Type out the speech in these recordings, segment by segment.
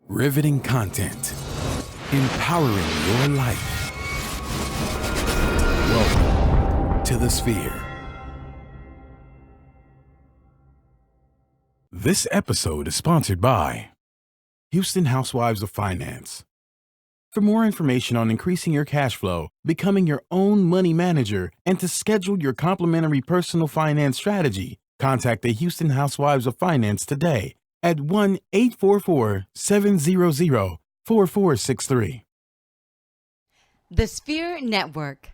Riveting content. Empowering your life. Welcome to the Sphere. This episode is sponsored by Houston Housewives of Finance. For more information on increasing your cash flow, becoming your own money manager, and to schedule your complimentary personal finance strategy, contact the Houston Housewives of Finance today at 1-844-700-4463. The Sphere Network.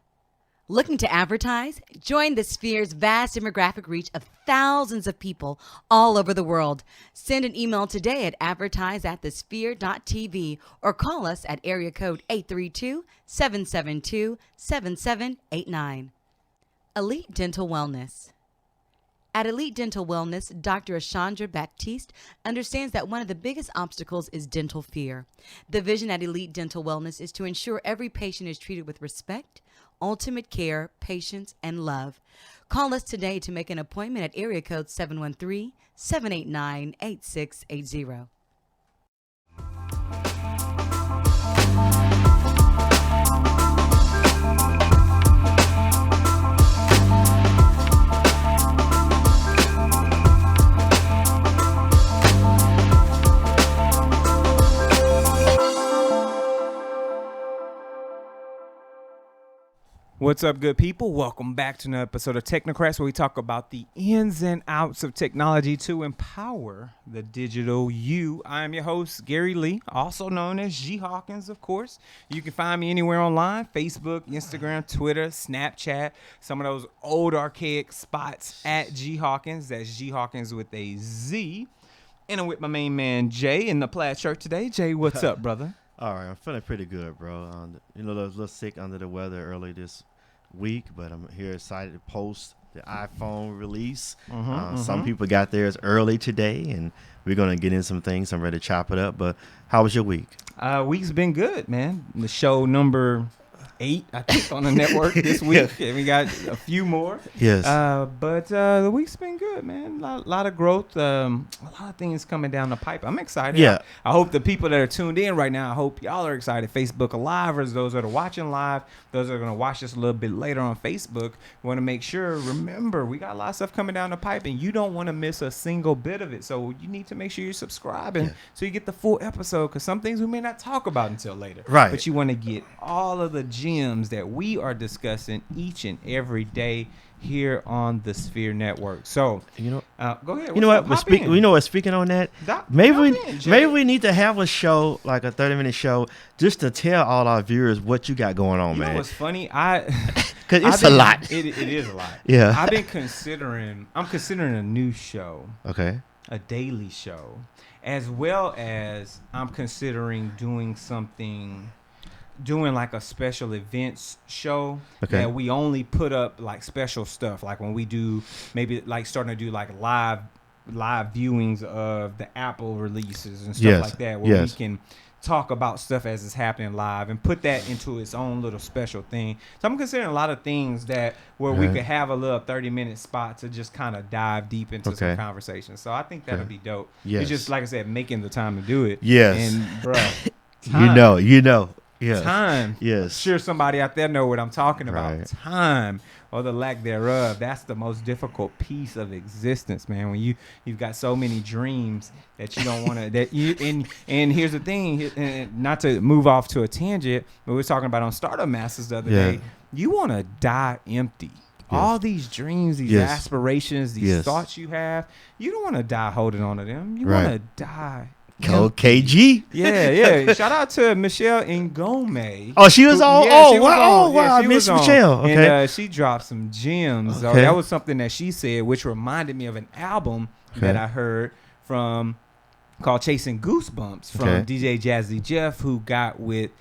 Looking to advertise? Join the Sphere's vast demographic reach of thousands of people all over the world. Send an email today at advertise@thesphere.tv or call us at area code 832-772-7789. Elite Dental Wellness. At Elite Dental Wellness, Dr. Ashandra Baptiste understands that one of the biggest obstacles is dental fear. The vision at Elite Dental Wellness is to ensure every patient is treated with respect, ultimate care, patience, and love. Call us today to make an appointment at area code 713-789-8680. What's up, good people? Welcome back to another episode of Technocrats, where we talk about the ins and outs of technology to empower the digital you. I am your host, Gary Lee, also known as G Hawkins, of course. You can find me anywhere online: Facebook, Instagram, Twitter, Snapchat, some of those old archaic spots at G Hawkins. That's G Hawkins with a Z. And I'm with my main man, Jay, in the plaid shirt today. Jay, what's up, brother? All right, I'm feeling pretty good, bro. I was a little sick under the weather early this week, but I'm here excited to post the iPhone release. Some people got theirs early today, and we're going to get in some things. I'm ready to chop it up, but how was your week? Week's been good, man. The show number 8, I think, on the network this week, and we got a few more. Yes. But the week's been good, man. A lot of growth, a lot of things coming down the pipe. I'm excited. Yeah. I hope the people that are tuned in right now, I hope y'all are excited. Facebook Live, or those that are watching live, those that are going to watch this a little bit later on Facebook, we want to make sure, remember, we got a lot of stuff coming down the pipe, and you don't want to miss a single bit of it. So you need to make sure you're subscribing so you get the full episode, because some things we may not talk about until later. Right. But you want to get all of the gems that we are discussing each and every day here on the Sphere Network. So, go ahead. You know what? Speaking on that, maybe we need to have a show, like a 30-minute show, just to tell all our viewers what you got going on, man. You know what's funny? Because it's a lot. It is a lot. Yeah. I'm considering a new show. Okay. A daily show, as well as I'm considering doing like a special events show that we only put up like special stuff, like when we do maybe like starting to do like live viewings of the Apple releases and stuff like that, where we can talk about stuff as it's happening live and put that into its own little special thing. So I'm considering a lot of things where we could have a little 30-minute spot to just kind of dive deep into some conversations. So I think that'll be dope. It's just, like I said, making the time to do it. Yes. And bro, you know. Yes. Time. Yes. Sure, somebody out there know what I'm talking about. Right. Time, or the lack thereof. That's the most difficult piece of existence, man. When you've got so many dreams that you don't want to. And here's the thing. And not to move off to a tangent, but we were talking about on Startup Masters the other day. You want to die empty. All these dreams, these aspirations, these thoughts you have. You don't want to die holding on to them. You want to die. KG. Yeah. Shout out to Michelle Ngome. Oh, she was on. Wow. I missed on. Michelle. Okay. And she dropped some gems. So that was something that she said, which reminded me of an album that I heard from called Chasing Goosebumps from DJ Jazzy Jeff, who got with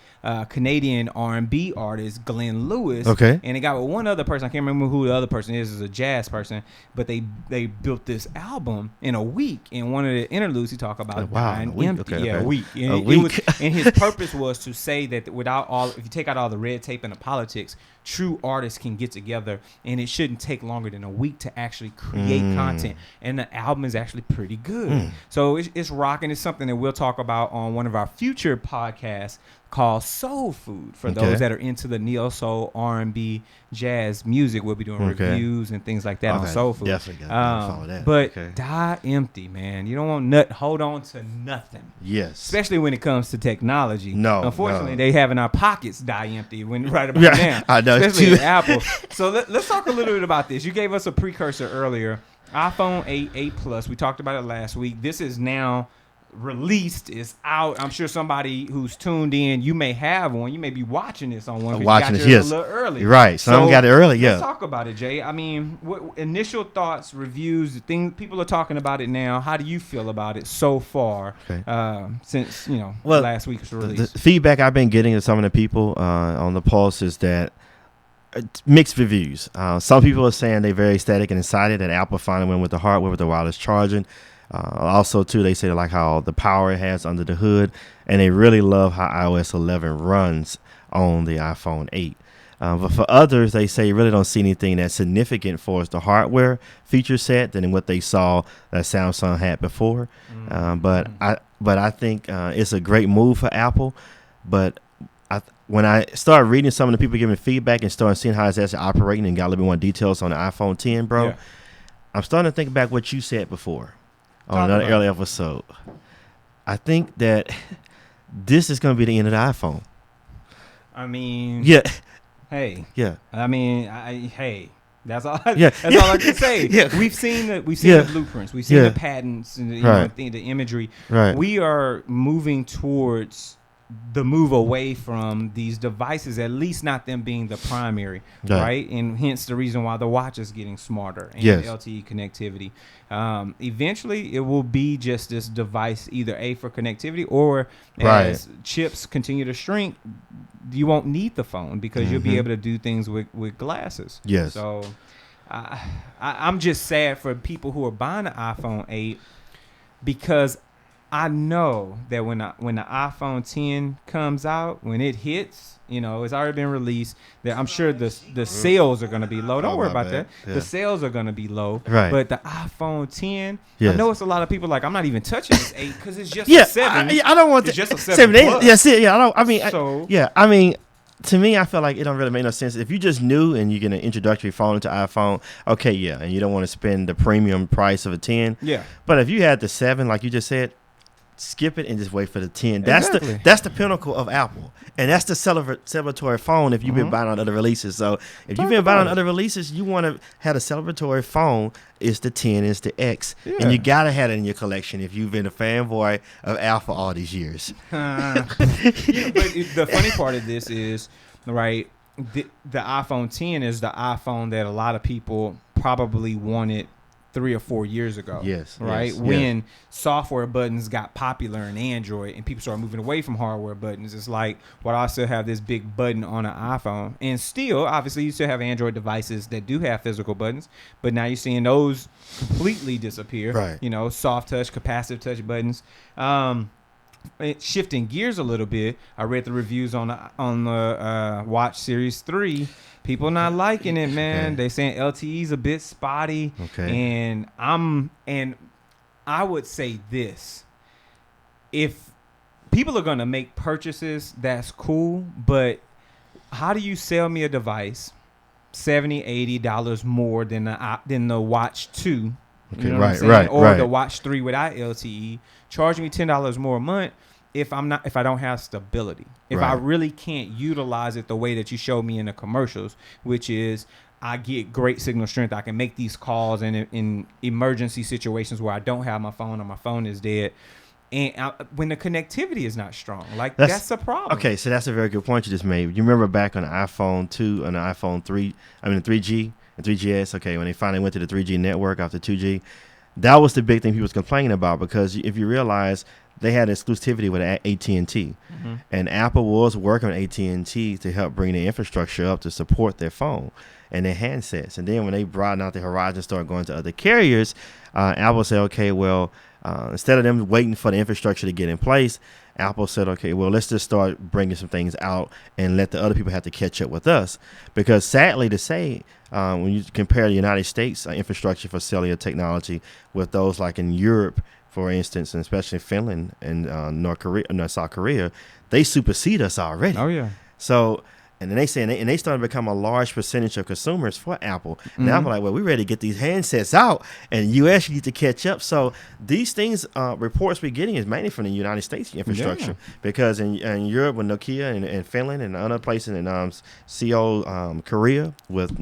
Canadian R&B artist Glenn Lewis. And they got with one other person. I can't remember who the other person is. It's a jazz person. But they built this album in a week. And one of the interludes, he talked about dying empty. A week. And his purpose was to say that if you take out all the red tape and the politics, true artists can get together, and it shouldn't take longer than a week to actually create content. And the album is actually pretty good. So it's riding rocking. It's something that we'll talk about on one of our future podcasts called Soul Food. For those that are into the neo soul, R&B, jazz music, we'll be doing reviews and things like that on Soul Food. Definitely got follow that. But die empty, man. You don't want hold on to nothing. Yes. Especially when it comes to technology. No. Unfortunately, they have in our pockets die empty right about now. I know. Especially Apple. So let's talk a little bit about this. You gave us a precursor earlier. iPhone 8, 8 Plus. We talked about it last week. This is now released, is out. I'm sure somebody who's tuned in, you may have one. You may be watching this on one. Watching this, yes, a little early. Right. Some got it early. Yeah. Let's talk about it, Jay. I mean, what initial thoughts, reviews, things people are talking about it now. How do you feel about it so far? Since last week's release. The feedback I've been getting to some of the people on the Pulse is that mixed reviews. Some people are saying they're very ecstatic and excited that Apple finally went with the hardware with the wireless charging. Also, too, they say they like how the power it has under the hood, and they really love how iOS 11 runs on the iPhone 8. But for others, they say really don't see anything that's significant for the hardware feature set than what they saw that Samsung had before. But I think it's a great move for Apple. But when I started reading some of the people giving feedback and started seeing how it's actually operating and got a little bit more details on the iPhone 10, bro, I'm starting to think back what you said before on another early episode. I think that this is going to be the end of the iPhone. I mean, hey, I mean, hey, that's all. That's all I can say. We've seen the blueprints, we've seen the patents, and the imagery. Right. We are moving towards the move away from these devices, at least not them being the primary, right? And hence the reason why the watch is getting smarter and LTE connectivity. Eventually, it will be just this device, either for connectivity or as chips continue to shrink, you won't need the phone because you'll be able to do things with glasses. Yes. So I'm just sad for people who are buying the iPhone 8 because I know that when the iPhone 10 comes out, when it hits, it's already been released, that I'm sure the sales are going to be low. Don't worry about that. Yeah. The sales are going to be low. Right. But the iPhone 10, I know it's a lot of people like, I'm not even touching this 8 because it's just a 7. I don't want it's just a 7 plus. Yes, I mean, to me, I feel like it don't really make no sense. If you just new and you get an introductory phone into iPhone, and you don't want to spend the premium price of a 10. Yeah. But if you had the 7, like you just said, skip it and just wait for the 10. That's the pinnacle of Apple, and that's the celebratory phone. If you've been buying on other releases, so if you've been buying on other releases, you want to have a celebratory phone. It's the 10, it's the X, and you gotta have it in your collection if you've been a fanboy of Apple all these years. But the funny part of this is, right, the iPhone 10 is the iPhone that a lot of people probably wanted 3 or 4 years ago. Yes. Right? Yes, when software buttons got popular in Android and people started moving away from hardware buttons, it's like, well, I still have this big button on an iPhone. And still, obviously, you still have Android devices that do have physical buttons, but now you're seeing those completely disappear. Right. Soft touch, capacitive touch buttons. Shifting gears a little bit, I read the reviews on the Watch Series 3. People not liking it, man. They saying LTE's a bit spotty. And I would say this. If people are gonna make purchases, that's cool, but how do you sell me a device $70-$80 more than the Watch 2? You know what I'm saying? Or the Watch 3 without LTE, charging me $10 more a month if I don't have stability. If I really can't utilize it the way that you showed me in the commercials, which is I get great signal strength. I can make these calls in emergency situations where I don't have my phone or my phone is dead. And when the connectivity is not strong, that's a problem. Okay, so that's a very good point you just made. You remember back on the iPhone 2 and the iPhone 3, the 3G and 3GS, when they finally went to the 3G network after 2G, that was the big thing people was complaining about, because if you realize they had exclusivity with AT&T, and Apple was working with AT&T to help bring the infrastructure up to support their phone and their handsets. And then when they broadened out the horizon, started going to other carriers, Apple said, okay, well, instead of them waiting for the infrastructure to get in place, Apple said, okay, well, let's just start bringing some things out and let the other people have to catch up with us. Because sadly to say, when you compare the United States infrastructure for cellular technology with those like in Europe, for instance, and especially Finland and South Korea, they supersede us already. Oh yeah. So, and then they say, and they started to become a large percentage of consumers for Apple. And Apple like, well, we're ready to get these handsets out, and U.S. need to catch up. So these things, reports we're getting is mainly from the United States infrastructure, because in Europe with Nokia and Finland and other places in Seoul, Korea with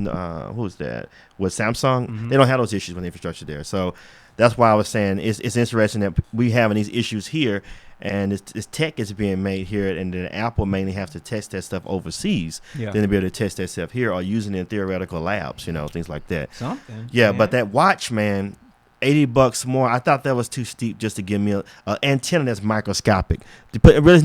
who's that? With Samsung, they don't have those issues with the infrastructure there. So that's why I was saying it's interesting that we having these issues here. And this tech is being made here, and then Apple mainly have to test that stuff overseas, then to be able to test that stuff here, or using it in theoretical labs, things like that. Yeah, but that watch, man, $80 more. I thought that was too steep just to give me an antenna that's microscopic. It's really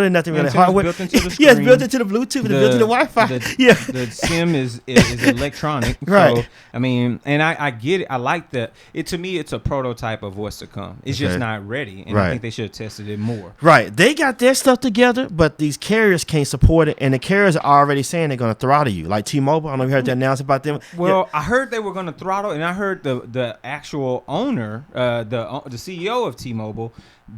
nothing really hard. Built into the yeah, it's built into the Bluetooth, it's built into the Wi-Fi. The SIM is electronic. Right. So, I mean, and I get it. I like that. To me, it's a prototype of what's to come. It's just not ready, and I think they should have tested it more. Right. They got their stuff together, but these carriers can't support it, and the carriers are already saying they're going to throttle you. Like T-Mobile, I don't know if you heard that announcement about them. Well, I heard they were going to throttle, and I heard the actual owner, the CEO of T-Mobile,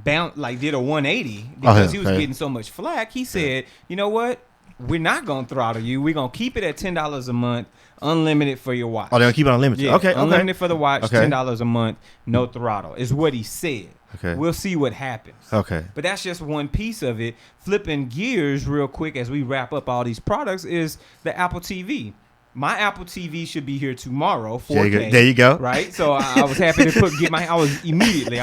did a 180 because he was getting so much flack. He said, "You know what? We're not gonna throttle you. We're gonna keep it at $10 a month, unlimited for your watch." Oh, they're gonna keep it unlimited. Yeah, okay, unlimited for the watch, Okay. $10 a month, no throttle is what he said. Okay. We'll see what happens. Okay. But that's just one piece of it. Flipping gears real quick as we wrap up all these products is the Apple TV. My Apple TV should be here tomorrow, 4K. There you go. Right? So I was happy to I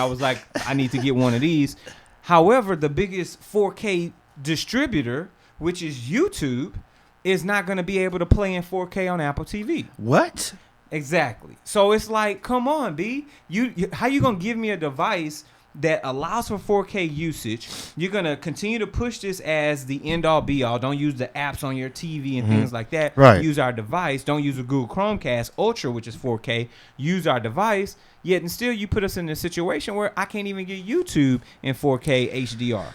was like, I need to get one of these. However, the biggest 4K distributor, which is YouTube, is not going to be able to play in 4K on Apple TV. What? Exactly. So it's like, come on, B. How you going to give me a device that allows for 4K usage? You're going to continue to push this as the end-all, be-all. Don't use the apps on your TV and things like that. Right. Use our device. Don't use a Google Chromecast Ultra, which is 4K. Use our device. Yet and still you put us in a situation where I can't even get YouTube in 4K HDR.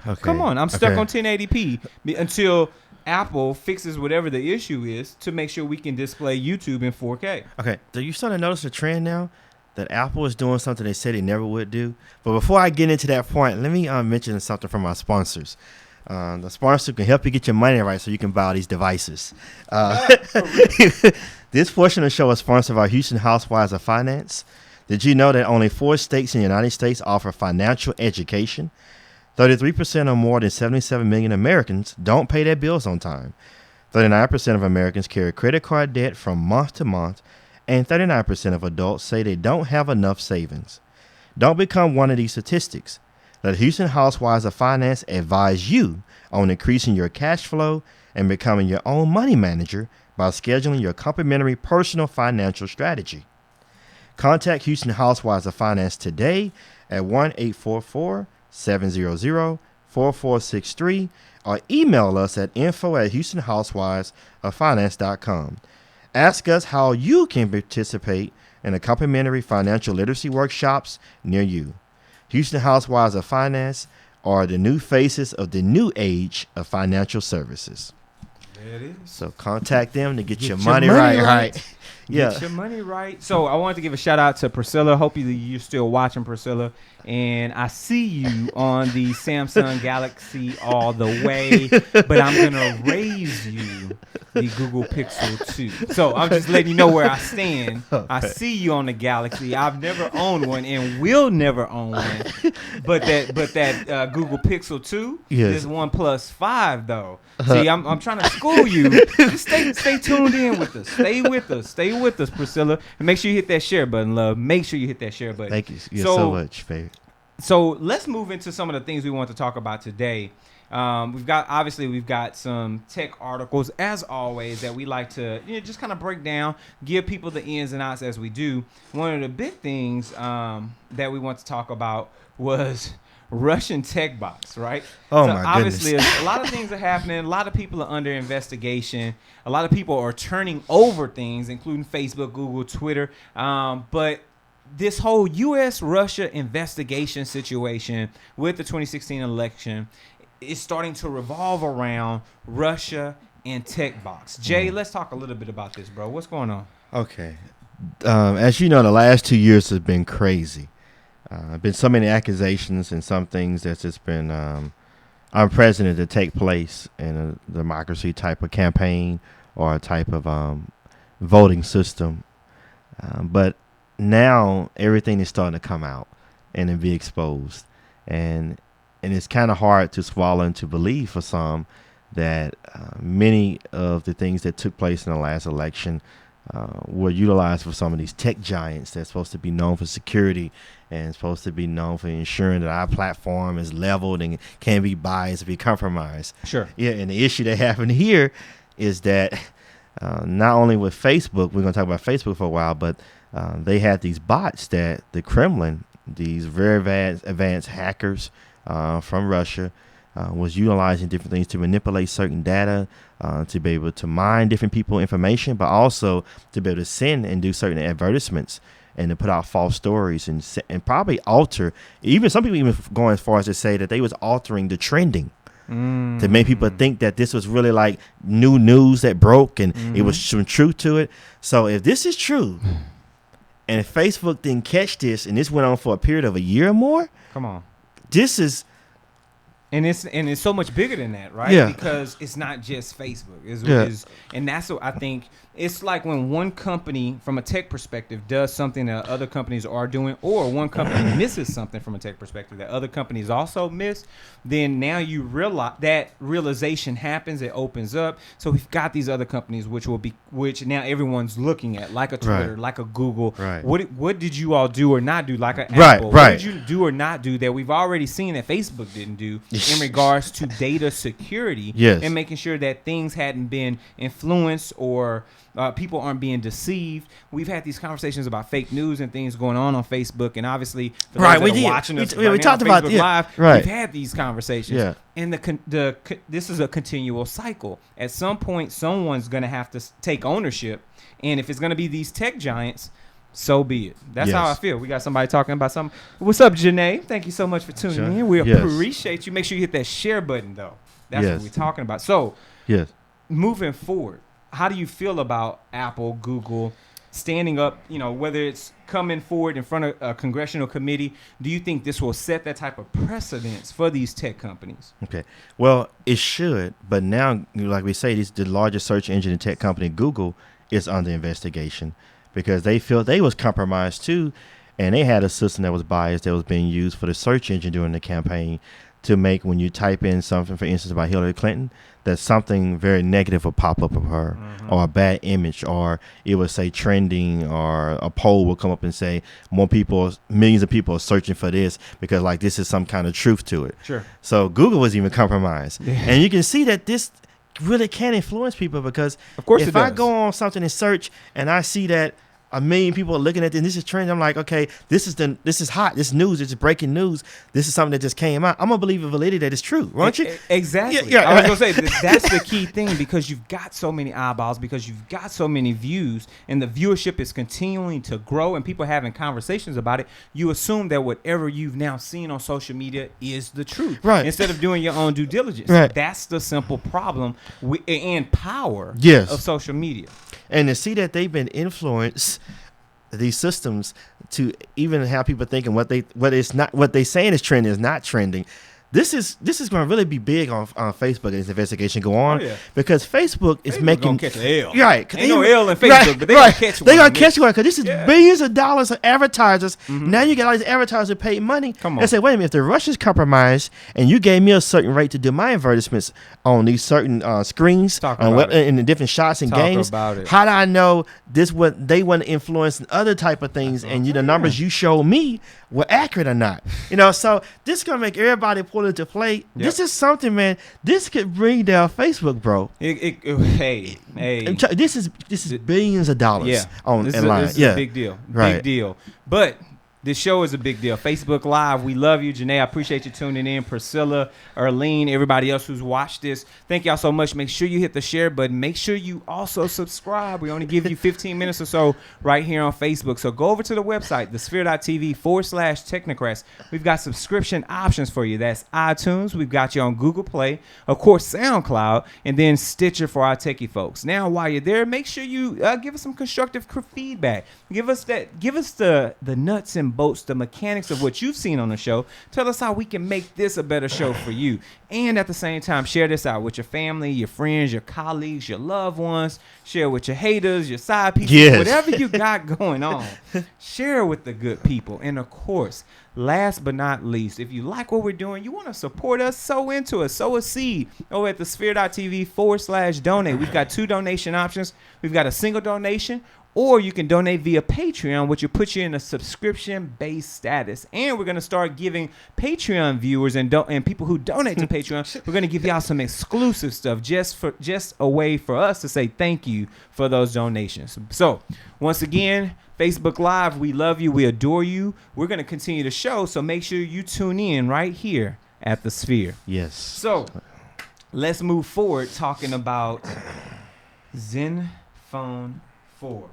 Okay. Come on. I'm stuck on 1080p until Apple fixes whatever the issue is to make sure we can display YouTube in 4K. Okay. Do you start to notice a trend now that Apple is doing something they said they never would do? But before I get into that point, let me mention something from our sponsors. The sponsor can help you get your money right so you can buy all these devices. This portion of the show is sponsored by Houston Housewives of Finance. Did you know that only 4 states in the United States offer financial education? 33% or more than 77 million Americans don't pay their bills on time. 39% of Americans carry credit card debt from month to month, and 39% of adults say they don't have enough savings. Don't become one of these statistics. Let Houston Housewives of Finance advise you on increasing your cash flow and becoming your own money manager by scheduling your complimentary personal financial strategy. Contact Houston Housewives of Finance today at 1-844-700-4463 or email us at info@houstonhousewivesoffinance.com. Ask us how you can participate in the complimentary financial literacy workshops near you. Houston Housewives of Finance are the new faces of the new age of financial services. There it is. So contact them to get your money right. Yeah. Get your money right. So I wanted to give a shout out to Priscilla. Hope you're still watching, Priscilla. And I see you on the Samsung Galaxy all the way, but I'm going to raise you the Google Pixel 2. So I'm just letting you know where I stand. I see you on the Galaxy. I've never owned one and will never own one. But that Google Pixel 2 is OnePlus 5, though. See, I'm trying to school you. Just stay tuned in with us. Stay with us, Priscilla. And make sure you hit that share button, love. Make sure you hit that share button. Thank you so much, babe. So let's move into some of the things we want to talk about today. We've got some tech articles, as always, that we like to just kind of break down, give people the ins and outs as we do. One of the big things that we want to talk about was Russian Techbots, right? Oh, so my obviously, goodness. a lot of things are happening. A lot of people are under investigation. A lot of people are turning over things, including Facebook, Google, Twitter. But this whole U.S.-Russia investigation situation with the 2016 election is starting to revolve around Russia and Techbots. Jay, let's talk a little bit about this, bro. What's going on? Okay. As you know, the last 2 years have been crazy. been so many accusations and some things that's just been unprecedented to take place in a democracy type of campaign or a type of voting system. But now everything is starting to come out and then be exposed. And it's kind of hard to swallow and to believe for some that many of the things that took place in the last election were utilized for some of these tech giants that's supposed to be known for security and supposed to be known for ensuring that our platform is leveled and can't be biased, be compromised. Sure. Yeah, and the issue that happened here is that not only with Facebook, we're going to talk about Facebook for a while, but they had these bots that the Kremlin, these very advanced hackers from Russia, was utilizing different things to manipulate certain data, to be able to mine different people's information, but also to be able to send and do certain advertisements and to put out false stories and probably alter. Even some people even going as far as to say that they was altering the trending to make people think that this was really like new news that broke and it was some truth to it. So if this is true, and if Facebook didn't catch this and this went on for a period of a year or more, come on, this is. And it's so much bigger than that, right? Yeah. Because it's not just Facebook. Yeah. And that's what I think. It's like when one company, from a tech perspective, does something that other companies are doing, or one company misses something from a tech perspective that other companies also miss, then now you realize that realization happens, it opens up. So we've got these other companies which now everyone's looking at, like a Twitter, Right. like a Google. Right. What did you all do or not do, like an Right, Apple? right. What did you do or not do that we've already seen that Facebook didn't do in regards to data security? Yes. And making sure that things hadn't been influenced or people aren't being deceived. We've had these conversations about fake news and things going on Facebook, and obviously for Right, those we that are did. watching us We right now talked on about Facebook yeah, Live, right. we've had these conversations. Yeah. And this is a continual cycle. At some point, someone's going to have to take ownership, and if it's going to be these tech giants, so be it. That's how I Yes. feel. We got somebody talking about something. What's up, Janae? Thank you so much for tuning Sure. in. We Yes. appreciate you. Make sure you hit that share button, though. That's Yes. what we're talking about. So, Yes. moving forward, how do you feel about Apple, Google standing up, whether it's coming forward in front of a congressional committee? Do you think this will set that type of precedence for these tech companies? Okay. Well, it should, but now, like we say, the largest search engine and tech company, Google, is under investigation because they feel they was compromised too, and they had a system that was biased that was being used for the search engine during the campaign to make, when you type in something, for instance, about Hillary Clinton, that something very negative will pop up of her, or a bad image, or it would say trending, or a poll will come up and say millions of people are searching for this because like this is some kind of truth to it. Sure. So Google was even compromised. And you can see that this really can influence people because Of course if it I does. go on something and search and I see that a million people are looking at this and this is trending, I'm like, okay, this is hot, this news, this is breaking news, this is something that just came out. I'm gonna believe the validity that it's true, won't you? Exactly. Yeah, I was gonna say that's the key thing, because you've got so many eyeballs, because you've got so many views, and the viewership is continuing to grow, and people having conversations about it. You assume that whatever you've now seen on social media is the truth, Right. Instead of doing your own due diligence. Right. That's the simple problem and power Yes. of social media. And to see that they've been influenced, these systems, to even have people thinking what they saying is trending is not trending. This is going to really be big on Facebook as this investigation go on, Oh, yeah. because Facebook is making gonna catch an L. Right. Ain't no L in Facebook, but they gonna catch one. They gonna catch one because this is Yeah. billions of dollars of advertisers. Now you get all these advertisers that pay money. Come on. And say, wait a minute, if the Russians compromised and you gave me a certain rate to do my advertisements on these certain screens Talk on about it. in the different shots and Talk games, about it. how do I know this what they want to influence and other type of things, and the numbers you show me were accurate or not? So this is gonna make everybody pull into play. Yep. This is something, man. This could bring down Facebook, bro. Hey. This is billions of dollars Yeah, on this in is line. a big deal. Right. Big deal. But this show is a big deal. Facebook Live, we love you. Janae, I appreciate you tuning in. Priscilla, Erlene, everybody else who's watched this, thank y'all so much. Make sure you hit the share button. Make sure you also subscribe. We only give you 15 minutes or so right here on Facebook. So go over to the website, thesphere.tv/Technocrats. We've got subscription options for you. That's iTunes. We've got you on Google Play, of course, SoundCloud, and then Stitcher for our techie folks. Now, while you're there, make sure you give us some constructive feedback. Give us the nuts and and bolts, the mechanics of what you've seen on the show. Tell us how we can make this a better show for you. And at the same time, share this out with your family, your friends, your colleagues, your loved ones. Share with your haters, your side pieces, whatever you got going on. Share with the good people. And of course, last but not least, if you like what we're doing, you want to support us, sow into us, sow a seed over at thesphere.tv/donate. We've got 2 donation options. We've got a single donation, or you can donate via Patreon, which will put you in a subscription-based status. And we're going to start giving Patreon viewers and people who donate to Patreon, we're going to give y'all some exclusive stuff just a way for us to say thank you for those donations. So, once again, Facebook Live, we love you. We adore you. We're going to continue the show, so make sure you tune in right here at The Sphere. Yes. So, let's move forward talking about Zenfone 4.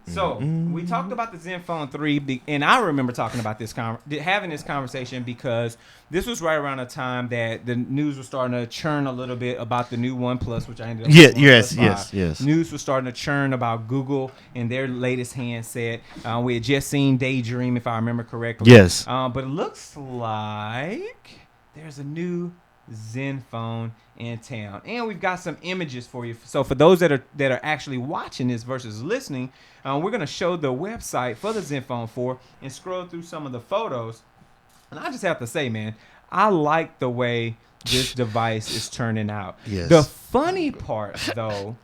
So we talked about the Zenfone 3, and I remember talking about this, having this conversation because this was right around the time that the news was starting to churn a little bit about the new OnePlus, which I ended up with. Yes. News was starting to churn about Google and their latest handset. We had just seen Daydream, if I remember correctly. Yes. But it looks like there's a new Zenfone in town, and we've got some images for you. So for those that are actually watching this versus listening, we're going to show the website for the Zenfone 4 and scroll through some of the photos. And I just have to say, man, I like the way this device is turning out. Yes. The funny part, though,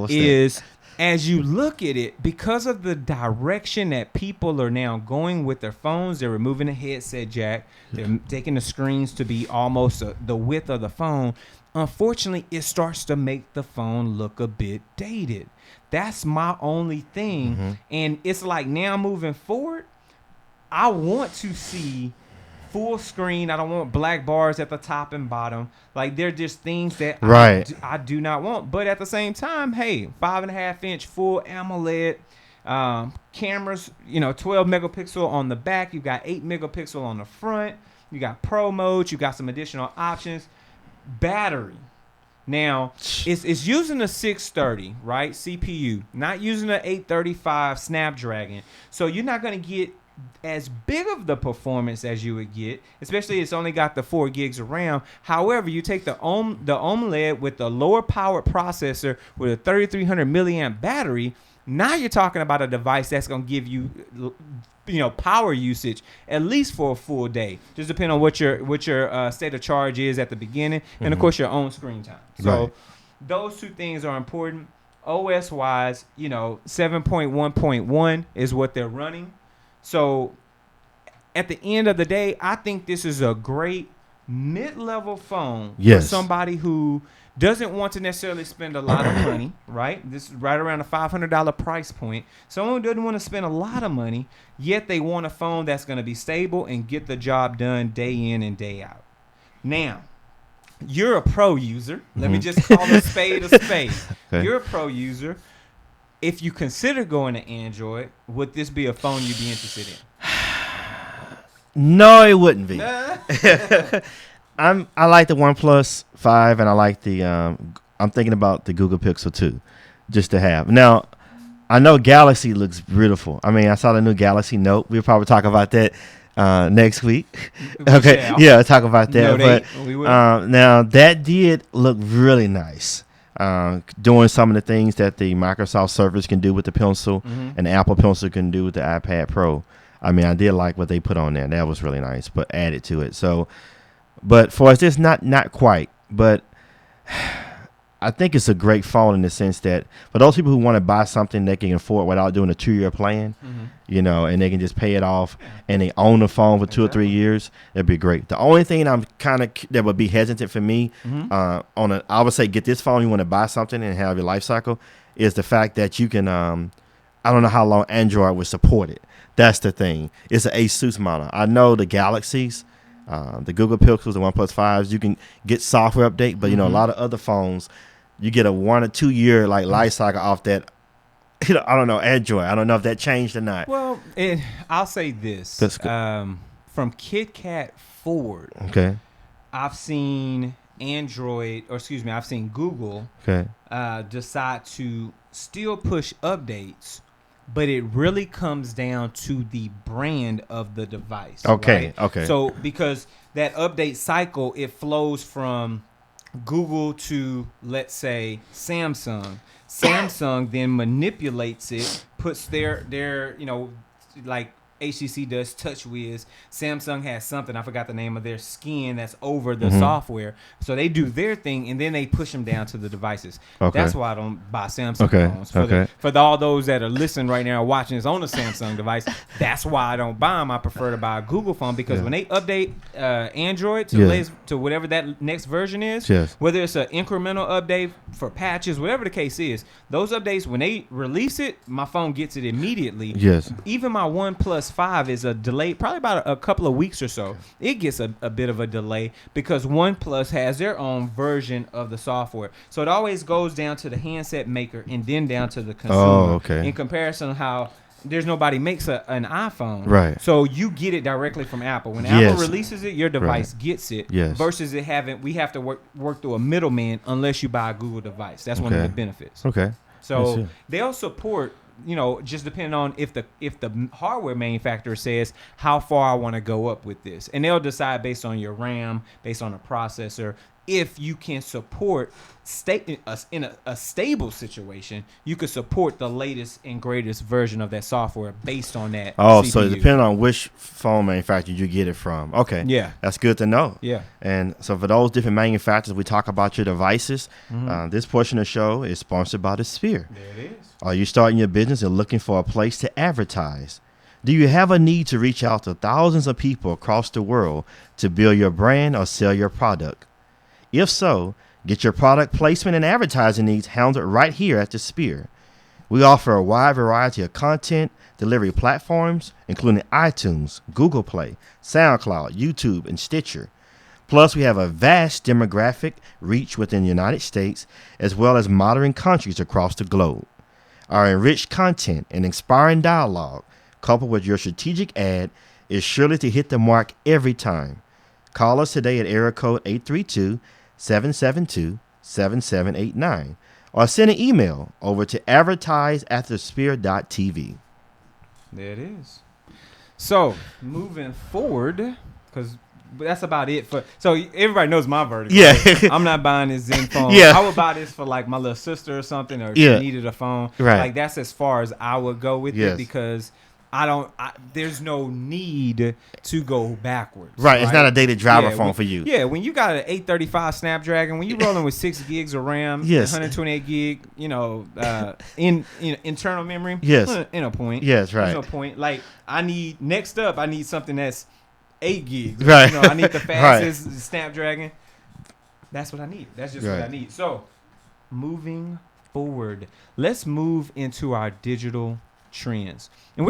is as you look at it, because of the direction that people are now going with their phones, they're removing the headset jack, they're taking the screens to be almost the width of the phone. Unfortunately, it starts to make the phone look a bit dated. That's my only thing. And it's like now moving forward, I want to see full screen. I don't want black bars at the top and bottom. Like, they're just things that I do not want. But at the same time, hey, 5.5-inch full AMOLED cameras, 12 megapixel on the back. You got 8 megapixel on the front. You got pro mode. You got some additional options. Battery. Now, it's using a 630, right? CPU. Not using an 835 Snapdragon. So you're not going to get as big of the performance as you would get, especially it's only got the 4 gigs of RAM. However, you take the AMOLED with the lower powered processor with a 3300 milliamp battery. Now you're talking about a device that's going to give you, power usage at least for a full day. Just depending on what your state of charge is at the beginning, and of course your own screen time. So those two things are important. OS wise, 7.1.1 is what they're running. So at the end of the day, I think this is a great mid-level phone for somebody who doesn't want to necessarily spend a lot of money, right? This is right around a $500 price point. Someone who doesn't want to spend a lot of money, yet they want a phone that's going to be stable and get the job done day in and day out. Now, you're a pro user. Let me just call a spade a spade. Okay. You're a pro user. If you consider going to Android, would this be a phone you'd be interested in? No, it wouldn't be. I like the OnePlus 5, and I like the I'm thinking about the Google Pixel 2 just to have. Now, I know Galaxy looks beautiful. I mean, I saw the new Galaxy Note. We'll probably talk about that next week. Okay. Yeah, talk about that. But now that did look really nice. Doing some of the things that the Microsoft Surface can do with the pencil and the Apple Pencil can do with the iPad Pro. I mean, I did like what they put on there. That was really nice, but added to it. So, but for us, it's not quite. But I think it's a great phone in the sense that for those people who want to buy something they can afford without doing a 2-year plan, and they can just pay it off and they own the phone for 2 or 3 years, that'd be great. The only thing I'm kind of that would be hesitant for me I would say get this phone, you want to buy something and have your life cycle, is the fact that you can I don't know how long Android would support it. That's the thing. It's an Asus model. I know the Galaxies, the Google Pixels, the OnePlus 5s, you can get software update, but a lot of other phones, you get a 1 or 2 year life cycle off that. I don't know, Android. I don't know if that changed or not. Well, I'll say this. From KitKat forward, I've seen I've seen Google decide to still push updates, but it really comes down to the brand of the device. Okay, right? okay. So because that update cycle, it flows from Google to, let's say, Samsung. Samsung then manipulates it, puts their like HTC does TouchWiz. Samsung has something, I forgot the name of their skin that's over the software. So they do their thing, and then they push them down to the devices. Okay. That's why I don't buy Samsung phones. For all those that are listening right now, watching this on a Samsung device, that's why I don't buy them. I prefer to buy a Google phone because when they update Android to whatever that next version is, whether it's an incremental update for patches, whatever the case is, those updates, when they release it, my phone gets it immediately. Yes. Even my OnePlus 5 is a delay, probably about a couple of weeks or so. It gets a bit of a delay because OnePlus has their own version of the software. So it always goes down to the handset maker and then down to the consumer. Oh, okay. In comparison to how there's nobody makes an iPhone. Right. So you get it directly from Apple. When Apple releases it, your device gets it. Yes. Versus we have to work through a middleman unless you buy a Google device. That's one of the benefits. Okay. So they'll support, just depending on if the hardware manufacturer says how far I want to go up with this, and they'll decide based on your RAM, based on the processor, if you can support in a stable situation, you could support the latest and greatest version of that software based on that. Oh, CPU. so depending on which phone manufacturer you get it from. Okay. Yeah. That's good to know. Yeah. And so for those different manufacturers, we talk about your devices. This portion of the show is sponsored by the Sphere. There it is. Are you starting your business and looking for a place to advertise? Do you have a need to reach out to thousands of people across the world to build your brand or sell your product? If so, get your product placement and advertising needs handled right here at the Sphere. We offer a wide variety of content delivery platforms, including iTunes, Google Play, SoundCloud, YouTube, and Stitcher. Plus, we have a vast demographic reach within the United States, as well as modern countries across the globe. Our enriched content and inspiring dialogue, coupled with your strategic ad, is surely to hit the mark every time. Call us today at area code 832-772-7789 or send an email over to advertise@thesphere.tv. There it is. So, moving forward, because that's about it for. So everybody knows my verdict. Yeah. Right? I'm not buying this Zenfone. Yeah. I would buy this for like my little sister or something, or if Yeah. she needed a phone. Right. Like that's as far as I would go with Yes. it because there's no need to go backwards. Right. It's not a dated driver phone when, for you. Yeah. When you got an 835 Snapdragon, when you're rolling with 6 gigs of RAM, Yes. 128 gig, internal memory. Yes. In a point. Yes, right. There's no point. Like I need something that's 8 gigs. Right. I need the fastest Snapdragon. That's what I need. That's just what I need. So, moving forward, let's move into our digital trends. And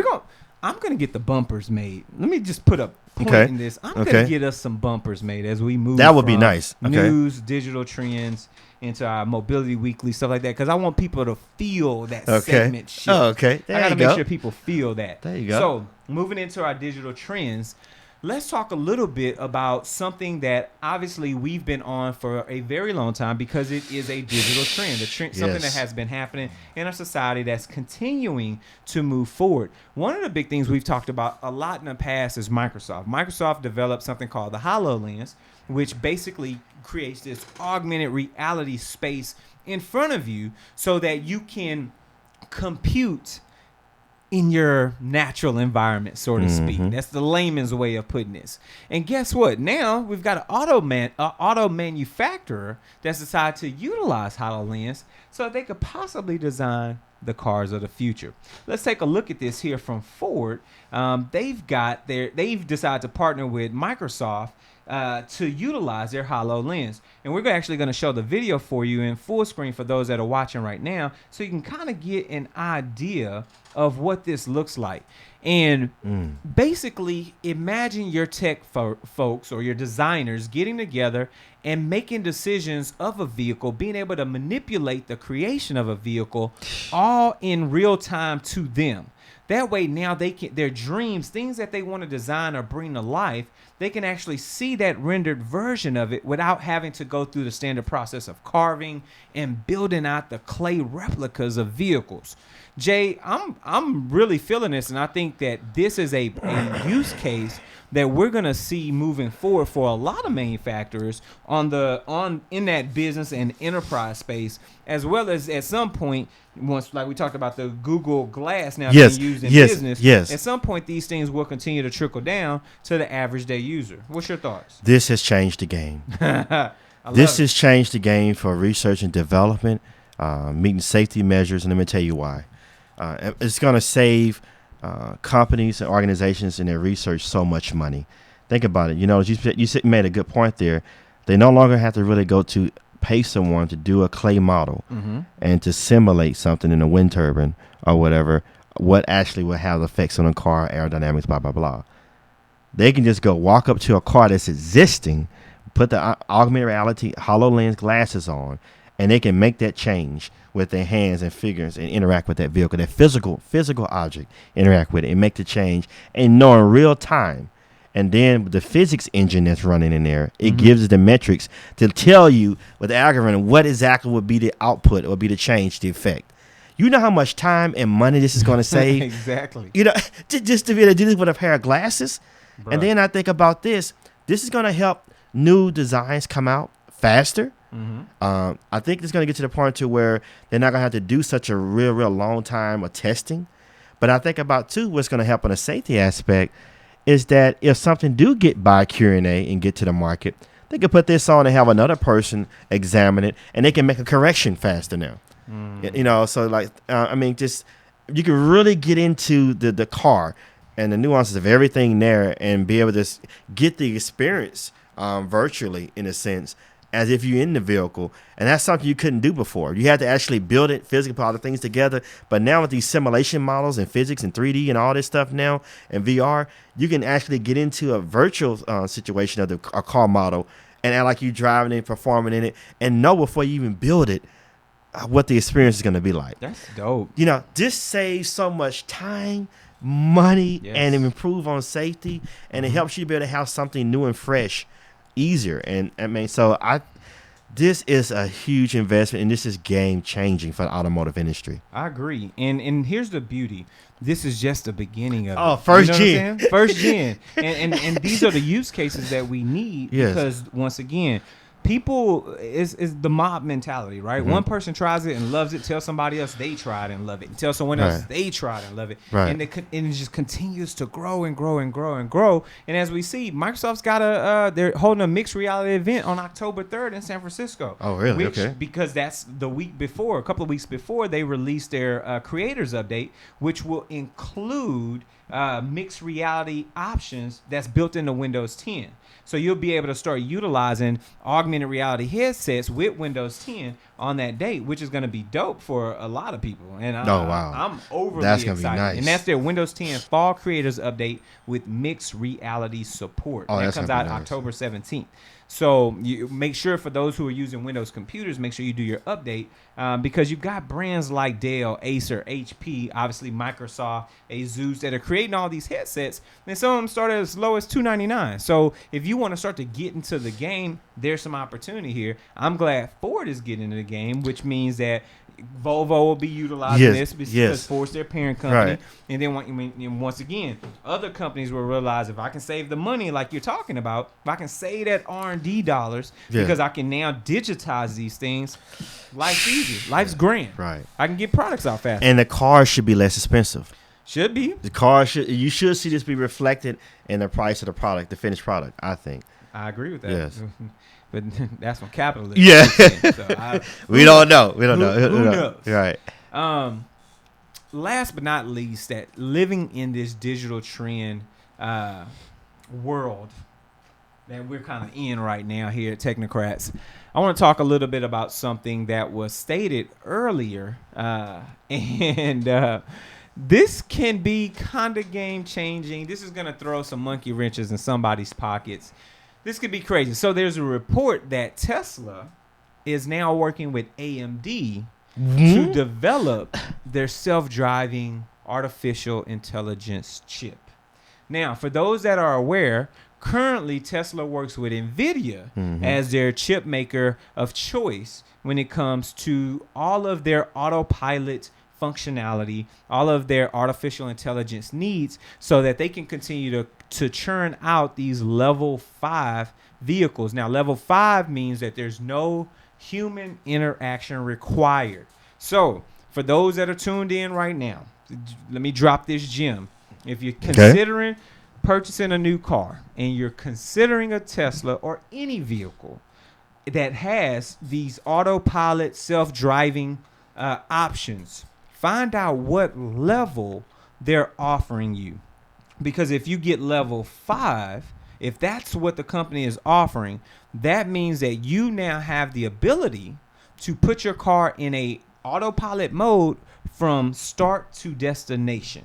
I'm going to get the bumpers made. Let me just put a point in this. I'm going to get us some bumpers made as we move That would be from nice. Okay. news, digital trends into our mobility weekly, stuff like that, because I want people to feel that segment shift. Oh, okay. There I got to you make go. sure people feel that. There you go. So, moving into our digital trends, let's talk a little bit about something that obviously we've been on for a very long time because it is a digital trend, something that has been happening in our society that's continuing to move forward. One of the big things we've talked about a lot in the past is Microsoft. Microsoft developed something called the Hololens, which basically creates this augmented reality space in front of you so that you can compute in your natural environment, so to speak. That's the layman's way of putting this. And guess what? Now we've got an auto manufacturer that's decided to utilize HoloLens so they could possibly design the cars of the future. Let's take a look at this here from Ford. They've decided to partner with Microsoft to utilize their HoloLens. And we're actually going to show the video for you in full screen for those that are watching right now so you can kind of get an idea of what this looks like. And basically, imagine your tech folks or your designers getting together and making decisions of a vehicle, being able to manipulate the creation of a vehicle all in real time to them. That way now their dreams, things that they want to design or bring to life, they can actually see that rendered version of it without having to go through the standard process of carving and building out the clay replicas of vehicles. Jay, I'm really feeling this, and I think that this is a use case that we're gonna see moving forward for a lot of manufacturers in that business and enterprise space, as well as at some point, once like we talked about the Google Glass now being used in business. Yes. At some point, these things will continue to trickle down to the average day user. What's your thoughts? This has changed the game. This has changed the game for research and development, meeting safety measures, and let me tell you why. It's going to save companies and organizations in their research so much money. Think about it. You know, you made a good point there. They no longer have to really go to pay someone to do a clay model and to simulate something in a wind turbine or whatever, what actually will have effects on a car, aerodynamics, blah, blah, blah. They can just go walk up to a car that's existing, put the augmented reality HoloLens glasses on, and they can make that change with their hands and fingers and interact with that vehicle, that physical object, interact with it and make the change and know in real time. And then the physics engine that's running in there, it gives the metrics to tell you with the algorithm what exactly would be the output or be the change, the effect. You know how much time and money this is going to save? Exactly. You know, just to be able to do this with a pair of glasses. Bruh. And then I think about this. This is going to help new designs come out faster. I think it's going to get to the point to where they're not going to have to do such a real long time of testing. But I think about, too, what's going to help on the safety aspect is that if something do get by Q&A and get to the market, they can put this on and have another person examine it, and they can make a correction faster now. You know, so like, I mean, just you can really get into the car and the nuances of everything there and be able to get the experience virtually, in a sense, as if you're in the vehicle. And that's something you couldn't do before. You had to actually build it physically, put all the things together. But now with these simulation models and physics and 3D and all this stuff now and VR, you can actually get into a virtual situation of a car model and act like you're driving it, performing in it, and know before you even build it what the experience is going to be like. That's dope. You know, this saves so much time, money, and it improves on safety, and it helps you be able to have something new and fresh easier. And I mean, this is a huge investment, and this is game changing for the automotive industry. I agree. And here's the beauty. This is just the beginning of it. First gen. First gen. And these are the use cases that we need because, once again, people is the mob mentality, right? One person tries it and loves it, tell somebody else they tried and love it, and tell someone else they tried and love it, and it just continues to grow and grow and grow and grow. And as we see, Microsoft's got they're holding a mixed reality event on October 3rd in San Francisco. Oh, really? Okay. Because that's the week before, a couple of weeks before, they released their creators update, which will include mixed reality options that's built into Windows 10. So you'll be able to start utilizing augmented reality headsets with Windows 10 on that date, which is going to be dope for a lot of people. And I'm overly excited. Be nice. And that's their Windows 10 Fall Creators Update with mixed reality support. That comes out October 17th. So you make sure, for those who are using Windows computers, make sure you do your update because you've got brands like Dell, Acer, HP, obviously Microsoft, Asus that are creating all these headsets, and some of them start as low as $299. So if you want to start to get into the game, there's some opportunity here. I'm glad Ford is getting into the game, which means that Volvo will be utilizing this because Ford's their parent company. And then once again, other companies will realize, if I can save the money like you're talking about, if I can save that R&D dollars because I can now digitize these things, life's easy. Life's grand. Right. I can get products out faster. And the car should be less expensive. Should be. You should see this be reflected in the price of the product, the finished product, I think. I agree with that. Yes. But that's from capitalism. Yeah. So we don't know. Who knows? Right. Last but not least, that living in this digital trend world that we're kind of in right now here at Technocrats, I want to talk a little bit about something that was stated earlier. This can be kind of game changing. This is going to throw some monkey wrenches in somebody's pockets. This could be crazy. So there's a report that Tesla is now working with AMD to develop their self-driving artificial intelligence chip. Now, for those that are aware, currently Tesla works with NVIDIA as their chip maker of choice when it comes to all of their autopilot functionality, all of their artificial intelligence needs, so that they can continue to churn out these level 5 vehicles. Now, level 5 means that there's no human interaction required. So, for those that are tuned in right now, let me drop this gem. If you're considering purchasing a new car and you're considering a Tesla or any vehicle that has these autopilot self-driving options, find out what level they're offering you. Because if you get level 5, if that's what the company is offering, that means that you now have the ability to put your car in a autopilot mode from start to destination.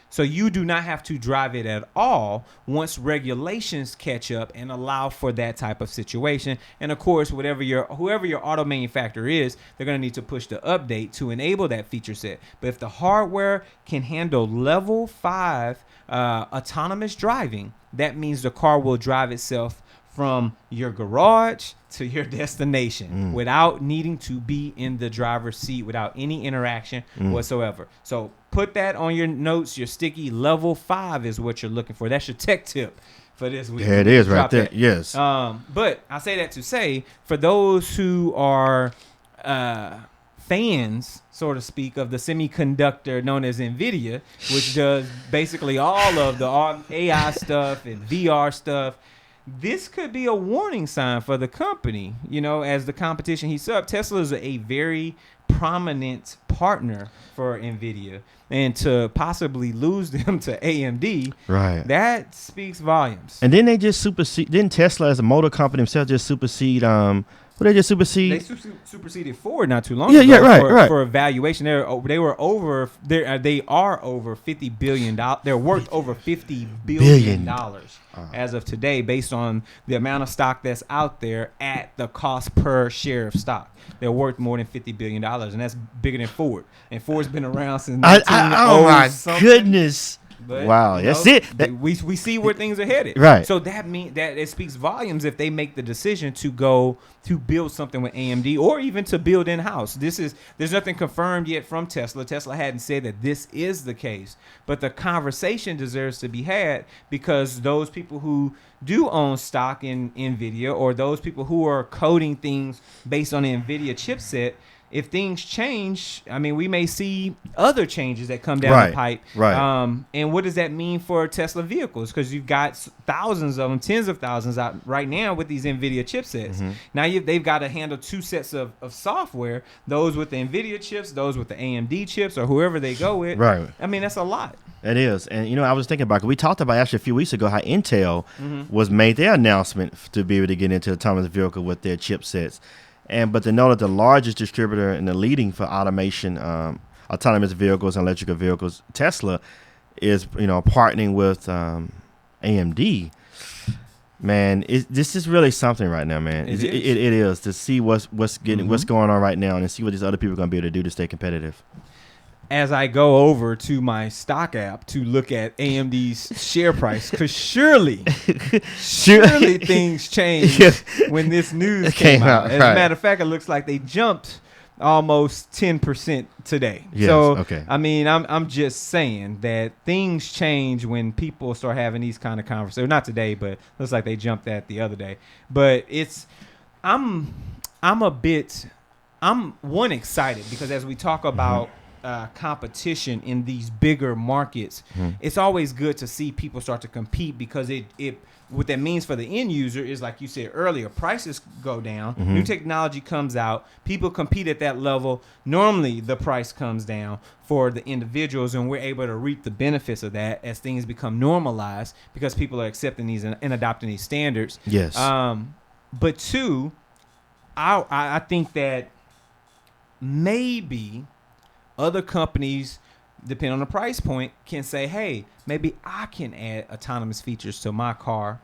So you do not have to drive it at all once regulations catch up and allow for that type of situation. And of course, whoever your auto manufacturer is, they're going to need to push the update to enable that feature set. But if the hardware can handle level 5 autonomous driving, that means the car will drive itself from your garage to your destination without needing to be in the driver's seat, without any interaction whatsoever. So put that on your notes, your sticky. Level 5 is what you're looking for. That's your tech tip for this week. There it is right there. Yes. But I say that to say, for those who are fans, so to speak, of the semiconductor known as NVIDIA, which does basically all of the AI stuff and VR stuff, this could be a warning sign for the company. You know, as the competition heats up, Tesla is a very prominent partner for NVIDIA, and to possibly lose them to AMD, right, that speaks volumes. And then they just supersede. Didn't Tesla as a motor company themselves just supersede? They just supersede? They superseded Ford not too long ago. Yeah, right. For evaluation, they are over $50 billion. They're worth over $50 billion as of today, based on the amount of stock that's out there at the cost per share of stock. They're worth more than $50 billion, and that's bigger than Ford. And Ford's been around since 1900. Oh my goodness. But, wow, that's it. We see where things are headed. Right. So that means that it speaks volumes if they make the decision to go to build something with AMD, or even to build in-house. There's nothing confirmed yet from Tesla. Tesla hadn't said that this is the case, but the conversation deserves to be had, because those people who do own stock in NVIDIA, or those people who are coding things based on the NVIDIA chipset, if things change, I mean, we may see other changes that come down the pipe. Right. And what does that mean for Tesla vehicles? Because you've got thousands of them, tens of thousands out right now with these NVIDIA chipsets. Now they've got to handle two sets of software, those with the NVIDIA chips, those with the AMD chips, or whoever they go with. Right. I mean, that's a lot. It is. And, I was thinking about it. We talked about actually a few weeks ago how Intel was made their announcement to be able to get into the autonomous vehicle with their chipsets. But to know that the largest distributor and the leading for automation, autonomous vehicles and electrical vehicles, Tesla, is partnering with AMD. Man, this is really something right now, man. It is to see what's going on right now, and see what these other people are going to be able to do to stay competitive. As I go over to my stock app to look at AMD's share price, because surely things changed when this news came out. As a matter of fact, it looks like they jumped almost 10% today. Yes, so, okay. I mean, I'm just saying that things change when people start having these kind of conversations. Not today, but looks like they jumped that the other day. But I'm excited, because as we talk about competition in these bigger markets, it's always good to see people start to compete, because what that means for the end user is, like you said earlier, prices go down, new technology comes out, people compete at that level. Normally the price comes down for the individuals, and we're able to reap the benefits of that as things become normalized, because people are accepting these and adopting these standards. Yes. But two, I think that maybe other companies, depending on the price point, can say, hey, maybe I can add autonomous features to my car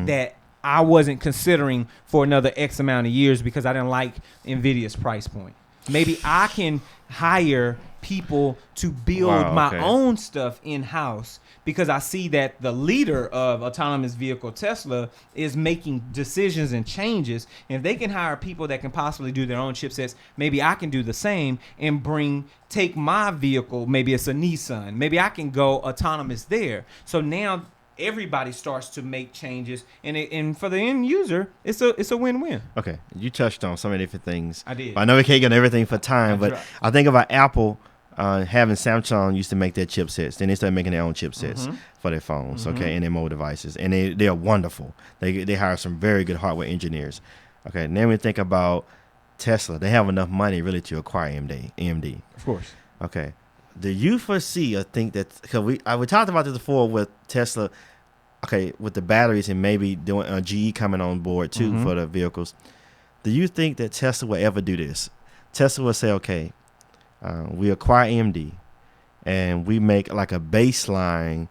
that I wasn't considering for another X amount of years because I didn't like NVIDIA's price point. Maybe I can hire people to build my own stuff in-house, because I see that the leader of autonomous vehicle Tesla is making decisions and changes. And if they can hire people that can possibly do their own chipsets, maybe I can do the same and take my vehicle, maybe it's a Nissan, maybe I can go autonomous there. So now everybody starts to make changes, and for the end user, it's a win-win. Okay, you touched on so many different things. I did. I know we can't get everything for time, but right. I think about Apple having Samsung used to make their chipsets. Then they started making their own chipsets for their phones, okay, and their mobile devices, and they are wonderful. They hire some very good hardware engineers. Okay, then we think about Tesla. They have enough money really to acquire AMD. Of course. Okay, do you foresee or think that, because we talked about this before with Tesla, okay, with the batteries and maybe doing GE coming on board too for the vehicles. Do you think that Tesla will ever do this? Tesla will say, okay, we acquire AMD and we make like a baseline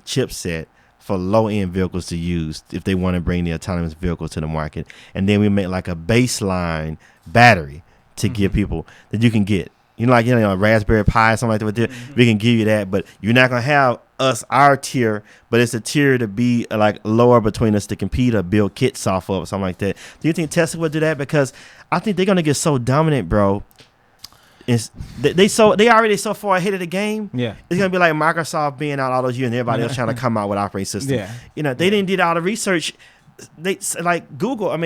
chipset for low-end vehicles to use if they want to bring the autonomous vehicles to the market. And then we make like a baseline battery to give people that you can get. A Raspberry Pi, something like that. We can give you that, but you're not going to have our tier, but it's a tier to be like lower between us to compete or build kits off of or something like that. Do you think Tesla would do that? Because I think they're going to get so dominant, bro. They already so far ahead of the game. Yeah, it's gonna be like Microsoft being out all those years and everybody else trying to come out with operating system. Yeah, they didn't do all the research. They like Google, or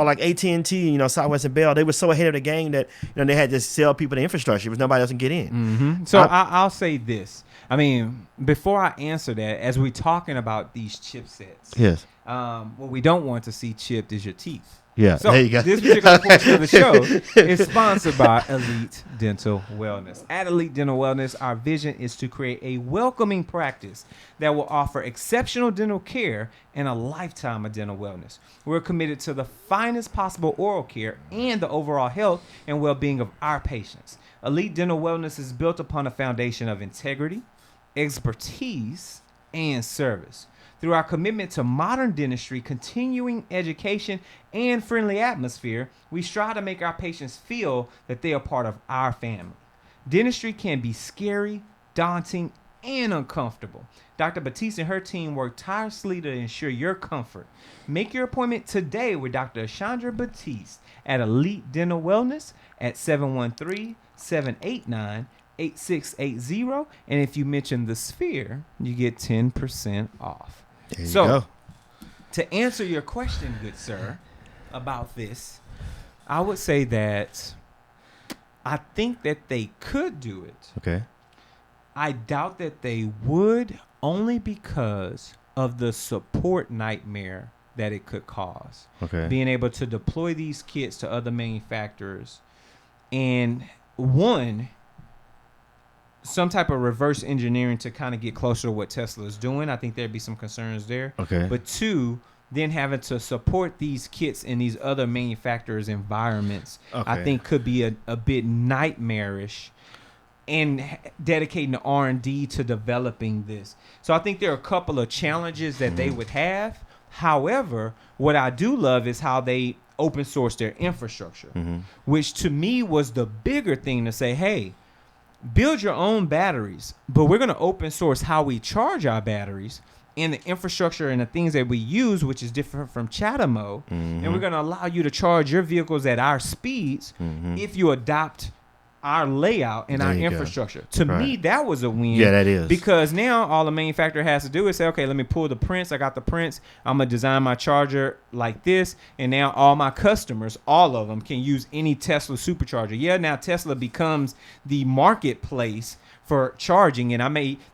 like AT&T, Southwest and Bell. They were so ahead of the game that they had to sell people the infrastructure because nobody else can get in. So I'll say this. Before I answer that, as we're talking about these chipsets, yes, what we don't want to see chipped is your teeth. Yeah, so there you go. This particular portion of the show is sponsored by Elite Dental Wellness. At Elite Dental Wellness, our vision is to create a welcoming practice that will offer exceptional dental care and a lifetime of dental wellness. We're committed to the finest possible oral care and the overall health and well-being of our patients. Elite Dental Wellness is built upon a foundation of integrity, expertise, and service. Through our commitment to modern dentistry, continuing education, and friendly atmosphere, we strive to make our patients feel that they are part of our family. Dentistry can be scary, daunting, and uncomfortable. Dr. Batiste and her team work tirelessly to ensure your comfort. Make your appointment today with Dr. Chandra Batiste at Elite Dental Wellness at 713-789-8680. And if you mention the Sphere, you get 10% off. There you go. To answer your question, good sir, about this, I would say that I think that they could do it. Okay. I doubt that they would, only because of the support nightmare that it could cause. Okay. Being able to deploy these kits to other manufacturers and some type of reverse engineering to kind of get closer to what Tesla is doing. I think there'd be some concerns there. Okay. But two, then having to support these kits in these other manufacturers' environments, I think could be a bit nightmarish, and dedicating the R&D to developing this. So I think there are a couple of challenges that they would have. However, what I do love is how they open source their infrastructure, which to me was the bigger thing to say, hey, build your own batteries, but we're going to open source how we charge our batteries and the infrastructure and the things that we use, which is different from CHAdeMO. And we're going to allow you to charge your vehicles at our speeds if you adopt our layout and our infrastructure. To me, that was a win. Yeah, that is. Because now all the manufacturer has to do is say, okay, let me pull the prints. I got the prints. I'm going to design my charger like this. And now all my customers, all of them, can use any Tesla supercharger. Yeah, now Tesla becomes the marketplace for charging, and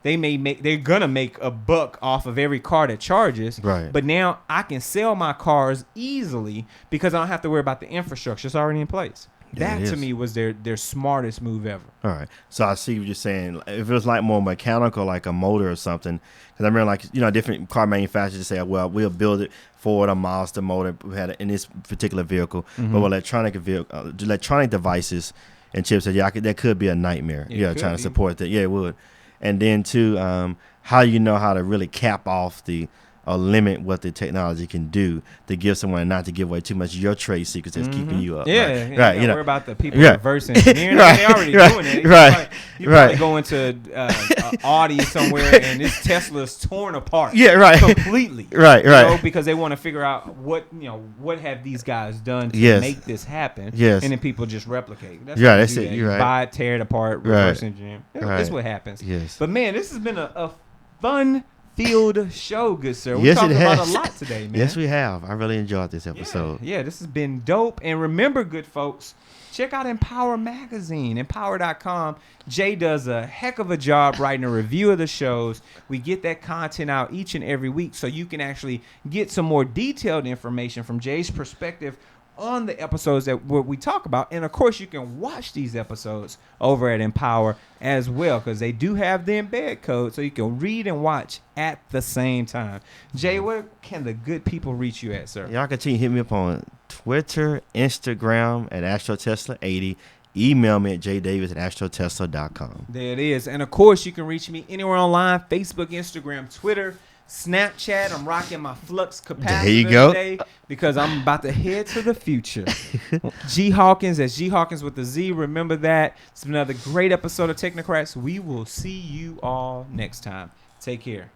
they're gonna make a buck off of every car that charges. Right. But now I can sell my cars easily because I don't have to worry about the infrastructure. It's already in place. Yeah, that to me was their smartest move ever. All right. So I see what you're saying. If it was like more mechanical, like a motor or something, because I remember different car manufacturers say, well, we'll build it Ford or Mazda motor we had it in this particular vehicle, but with electronic devices and chips, that could be a nightmare. Trying to support that. Yeah, it would. And then too, how to really cap off the or limit what the technology can do to give someone not to give away too much of your trade secrets that's keeping you up. Right. You know, worry about the people right. reverse engineering. Right. They're already doing it. You probably go into an Audi somewhere and this Tesla's torn apart. Completely. Right. You know, because they want to figure out what have these guys done to make this happen. And then people just replicate. That's it. You're right. Buy it, tear it apart, reverse engineer. That's what happens. Yes. But man, this has been a fun field show, good sir. We talked about a lot today, man. Yes, we have. I really enjoyed this episode. Yeah, this has been dope. And remember, good folks, check out Empower Magazine, empower.com. Jay does a heck of a job writing a review of the shows. We get that content out each and every week so you can actually get some more detailed information from Jay's perspective on the episodes that we talk about. And of course you can watch these episodes over at Empower as well, because they do have the embed code so you can read and watch at the same time. Jay, where can the good people reach you at, sir? Y'all continue to hit me up on Twitter, Instagram at AstroTesla80. Email me at jdavis@astrotesla.com. There it is. And of course you can reach me anywhere online: Facebook, Instagram, Twitter, Snapchat. I'm rocking my flux capacitor today because I'm about to head to the future. G Hawkins, that's G Hawkins with a Z. Remember that. It's another great episode of Technocrats. We will see you all next time. Take care.